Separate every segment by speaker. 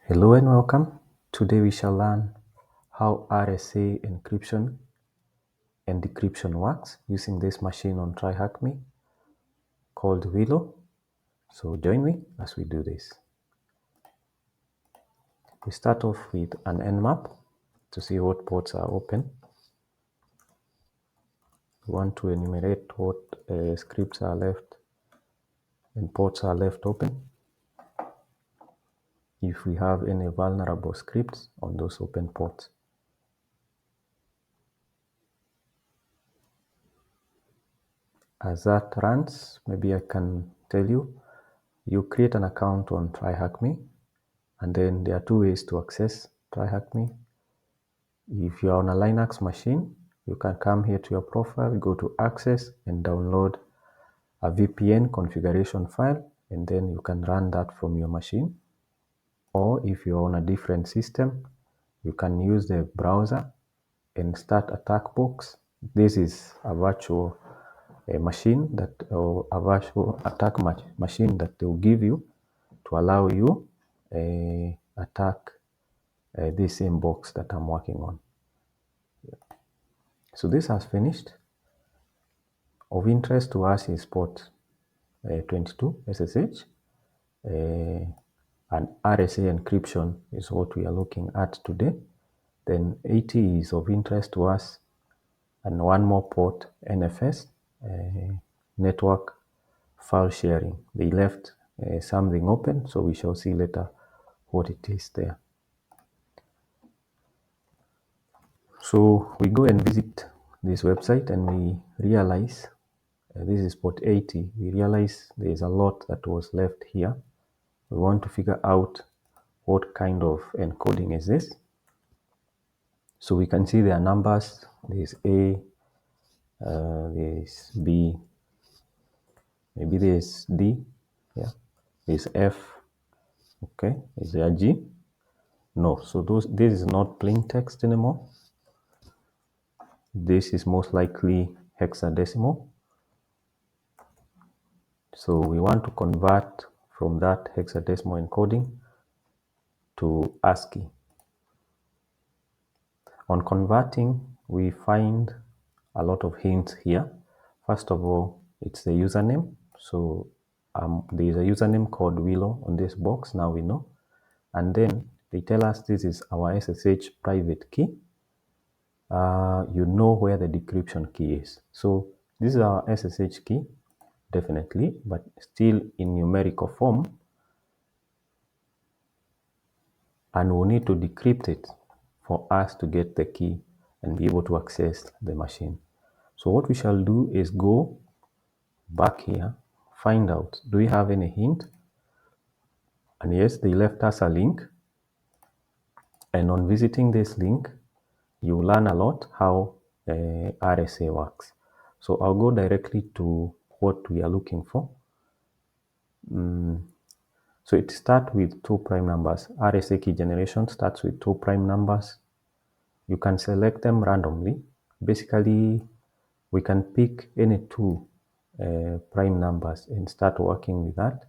Speaker 1: Hello and welcome. Today we shall learn how RSA encryption and decryption works using this machine on TryHackMe called Willow. So join me as we do this. We start off with an nmap to see what ports are open. We want to enumerate what scripts are left and ports are left open. If we have any vulnerable scripts on those open ports. As that runs, maybe I can tell you, you create an account on TryHackMe, and then there are two ways to access TryHackMe. If you are on a Linux machine, you can come here to your profile, go to Access, and download a VPN configuration file, and then you can run that from your machine. Or if you're on a different system, you can use the browser and start attack box. This is a virtual machine that, or a virtual attack machine that they will give you to allow you attack this same box that I'm working on. So this has finished. Of interest to us is port 22 SSH. And RSA encryption is what we are looking at today. Then 80 is of interest to us, and one more port, NFS, network file sharing. They left something open, so we shall see later what it is there. So we go and visit this website and we realize this is port 80. We realize there is a lot that was left here. We want to figure out what kind of encoding is this. So we can see there are numbers. There's A, there's B, maybe there's D, yeah, there's F, okay, is there G? No, so this is not plain text anymore. This is most likely hexadecimal. So we want to convert from that hexadecimal encoding to ASCII. On converting, we find a lot of hints here. First of all, it's the username. So there is a username called Willow on this box, now we know. And then they tell us this is our SSH private key. You know where the decryption key is. So this is our SSH key, definitely, but still in numerical form. And we'll need to decrypt it for us to get the key and be able to access the machine. So what we shall do is go back here, find out, do we have any hint? And yes, they left us a link. And on visiting this link, you learn a lot how RSA works. So I'll go directly to what we are looking for. So it starts with 2 prime numbers. RSA key generation starts with 2 prime numbers. You can select them randomly. Basically, we can pick any 2 prime numbers and start working with that,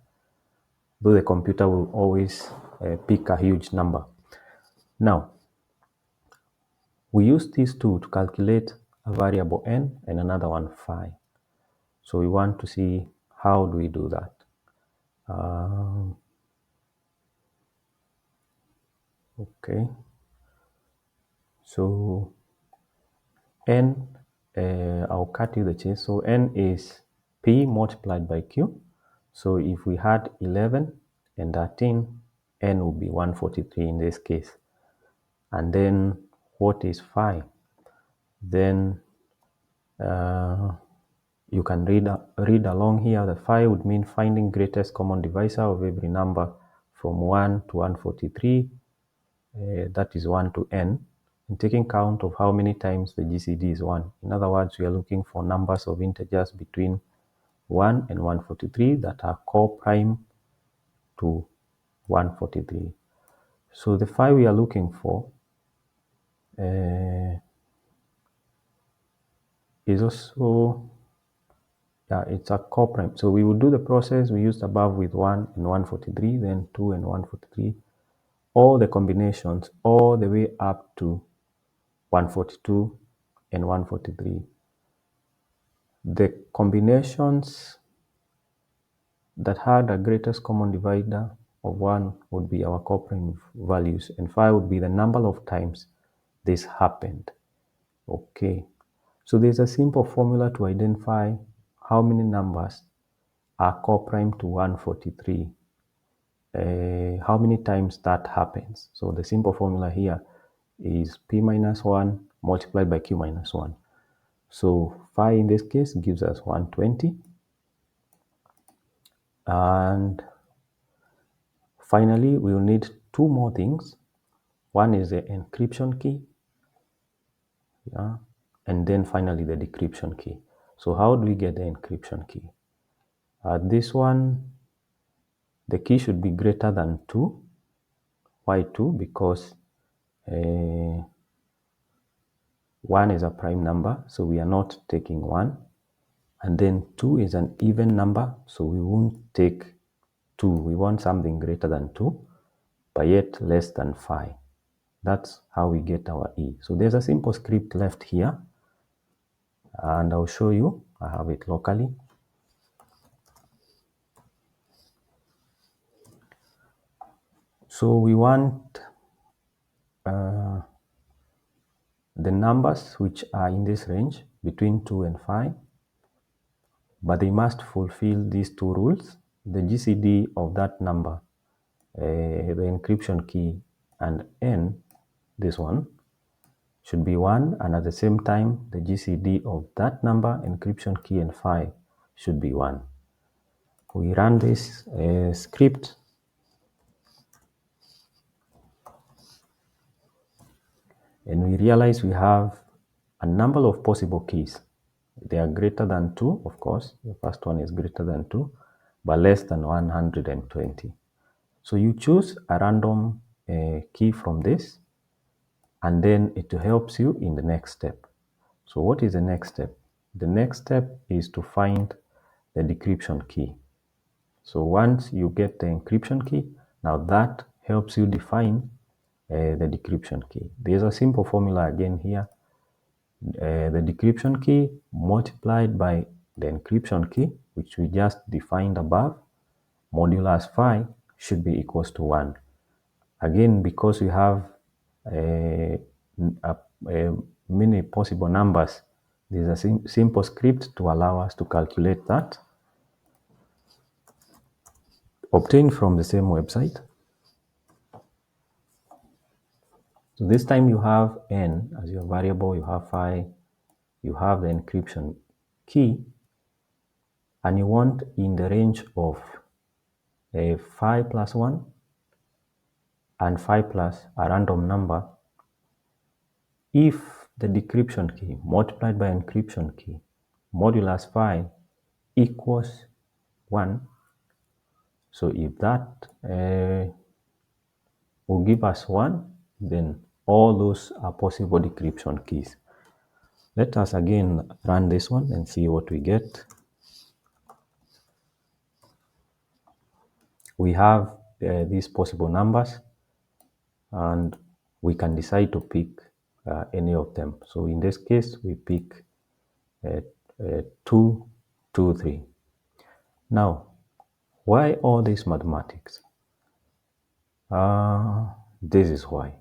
Speaker 1: though the computer will always pick a huge number. Now, we use these 2 to calculate a variable n and another one phi. So we want to see how do we do that. Okay. So n, I'll cut you the chase. So n is p multiplied by q. So if we had 11 and 13, n would be 143 in this case. And then what is phi? Then you can read along here. The phi would mean finding greatest common divisor of every number from 1 to 143. That is 1 to n. And taking count of how many times the GCD is 1. In other words, we are looking for numbers of integers between 1 and 143 that are co-prime to 143. So the phi we are looking for is also, it's a co-prime. So we will do the process we used above with 1 and 143, then 2 and 143. all the combinations all the way up to 142 and 143. The combinations that had a greatest common divisor of 1 would be our core prime values, and 5 would be the number of times this happened. Okay, so there's a simple formula to identify how many numbers are co-prime to 143. How many times that happens. So the simple formula here is p minus 1 multiplied by q minus 1. So phi in this case gives us 120. And finally, we will need two more things. One is the encryption key, and then finally the decryption key. So how do we get the encryption key? This one, the key should be greater than 2. Why 2? Because 1 is a prime number, so we are not taking 1. And then 2 is an even number, so we won't take 2. We want something greater than 2, but yet less than 5. That's how we get our E. So there's a simple script left here, and I'll show you. I have it locally. So we want the numbers which are in this range between 2 and 5, but they must fulfill these two rules. The GCD of that number, the encryption key, and N, this one, should be 1, and at the same time, the GCD of that number, encryption key, and 5 should be 1. We run this script, and we realize we have a number of possible keys. They are greater than 2, of course. The first one is greater than 2, but less than 120. So you choose a random key from this, and then it helps you in the next step. So what is the next step? The next step is to find the decryption key. So once you get the encryption key, now that helps you define the decryption key. There's a simple formula again here. The decryption key multiplied by the encryption key, which we just defined above, modulus phi should be equals to 1. Again, because we have many possible numbers, there's a simple script to allow us to calculate that, obtained from the same website. So this time you have n as your variable, you have phi, you have the encryption key, and you want in the range of phi plus 1 and phi plus a random number if the decryption key multiplied by encryption key modulus phi equals 1. So if that will give us 1, then all those are possible decryption keys. Let us again run this one and see what we get. We have these possible numbers, and we can decide to pick any of them. So in this case, we pick 2, 2, 3. Now, why all this mathematics? This is why.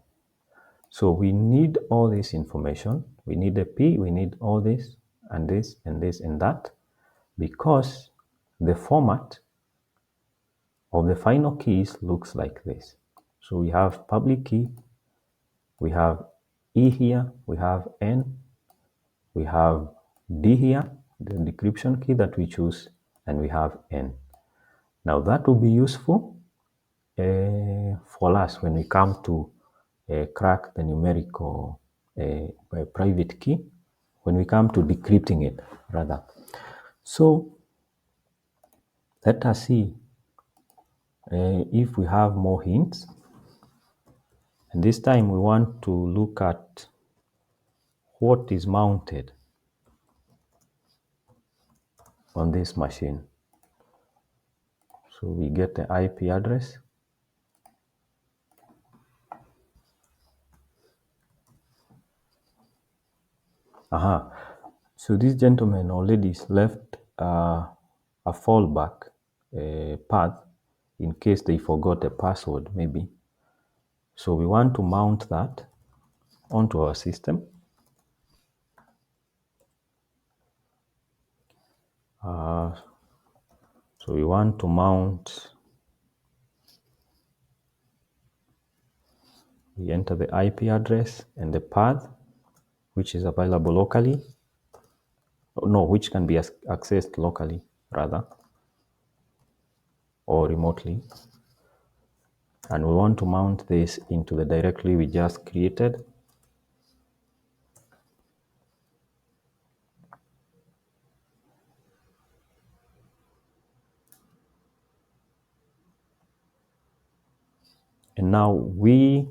Speaker 1: So we need all this information. We need the P, we need all this, and this, and this, and that, because the format of the final keys looks like this. So we have public key, we have E here, we have N, we have D here, the decryption key that we choose, and we have N. Now that will be useful for us when we come to crack the numerical private key, when we come to decrypting it, rather. So let us see if we have more hints. And this time we want to look at what is mounted on this machine. So we get the IP address. Aha. So this gentleman already left a fallback path in case they forgot a password, maybe. So we want to mount that onto our system. So we want to mount, we enter the IP address and the path, which is available locally. No, which can be accessed locally, rather, or remotely. And we want to mount this into the directory we just created. And now we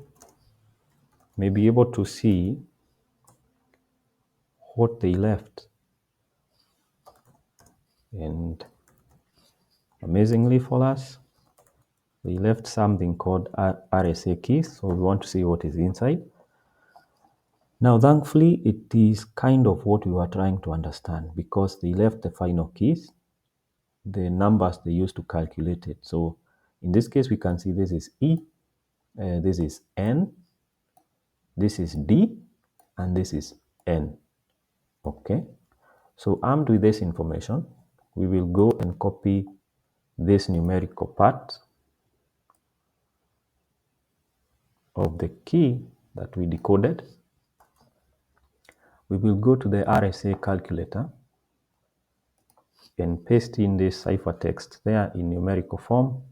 Speaker 1: may be able to see what they left. And amazingly for us, they left something called RSA keys. So we want to see what is inside. Now, thankfully, it is kind of what we were trying to understand, because they left the final keys, the numbers they used to calculate it. So in this case, we can see this is E, this is N, this is D, and this is N. Okay. So armed with this information, we will go and copy this numerical part of the key that we decoded. We will go to the RSA calculator and paste in this ciphertext there in numerical form,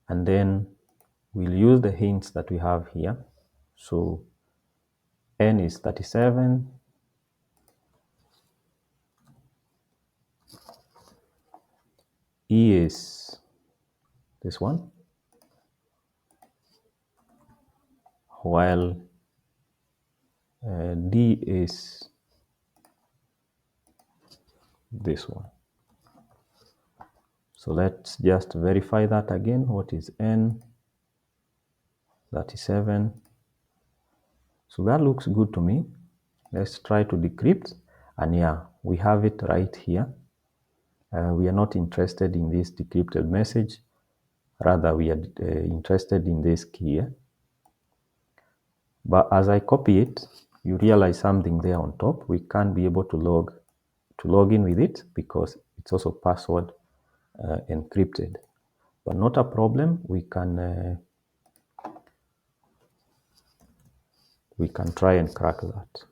Speaker 1: and then we'll use the hints that we have here. So N is 37, E is this one, while D is this one. So let's just verify that again. What is N? 37. So that looks good to me. Let's try to decrypt. And yeah, we have it right here. We are not interested in this decrypted message. Rather, we are interested in this key here. But as I copy it, you realize something there on top. We can't be able to log in with it because it's also password encrypted. But not a problem. We can try and crack that.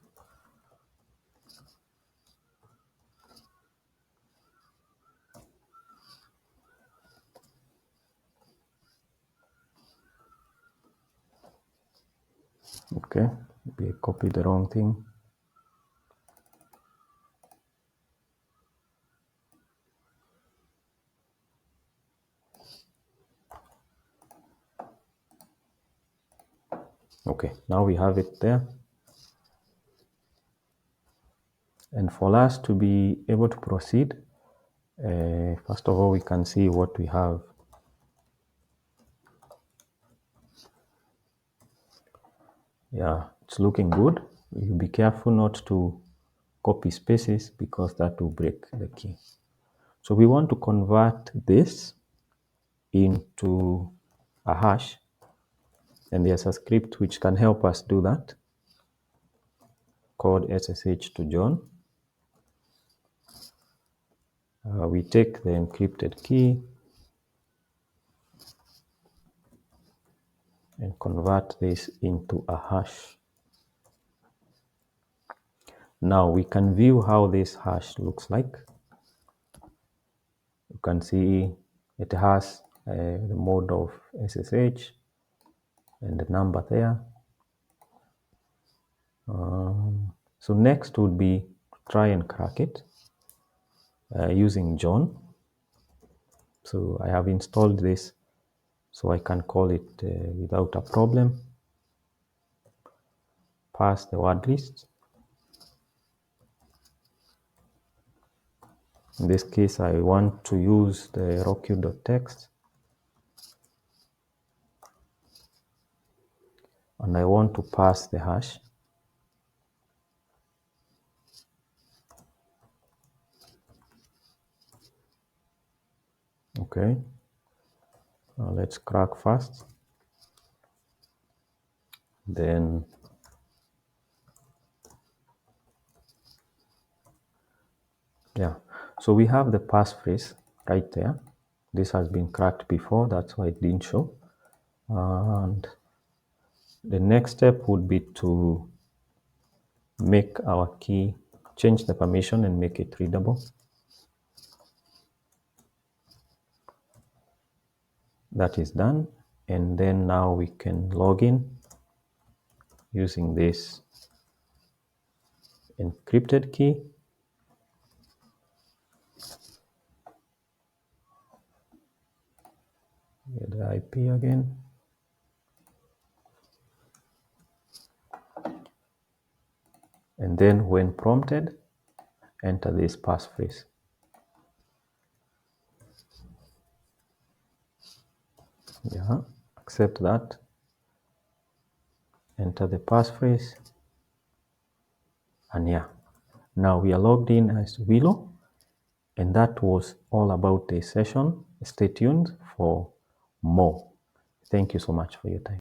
Speaker 1: Okay, maybe I copied the wrong thing. Okay, now we have it there. And for us to be able to proceed, first of all, we can see what we have. Yeah, it's looking good. You be careful not to copy spaces because that will break the key. So we want to convert this into a hash, and there's a script which can help us do that called SSH to John. We take the encrypted key and convert this into a hash. Now we can view how this hash looks like. You can see it has the mode of SSH and the number there. So next would be try and crack it using John. So I have installed this so I can call it without a problem. Pass the word list. In this case, I want to use the roq.txt, and I want to pass the hash. Okay, now let's crack first, then yeah, so we have the passphrase right there. This has been cracked before, that's why it didn't show. And the next step would be to make our key, change the permission and make it readable. That is done. And then now we can log in using this encrypted key. Get the IP again. And then when prompted, enter this passphrase. Yeah, accept that. Enter the passphrase. And yeah, now we are logged in as Willow. And that was all about this session. Stay tuned for more. Thank you so much for your time.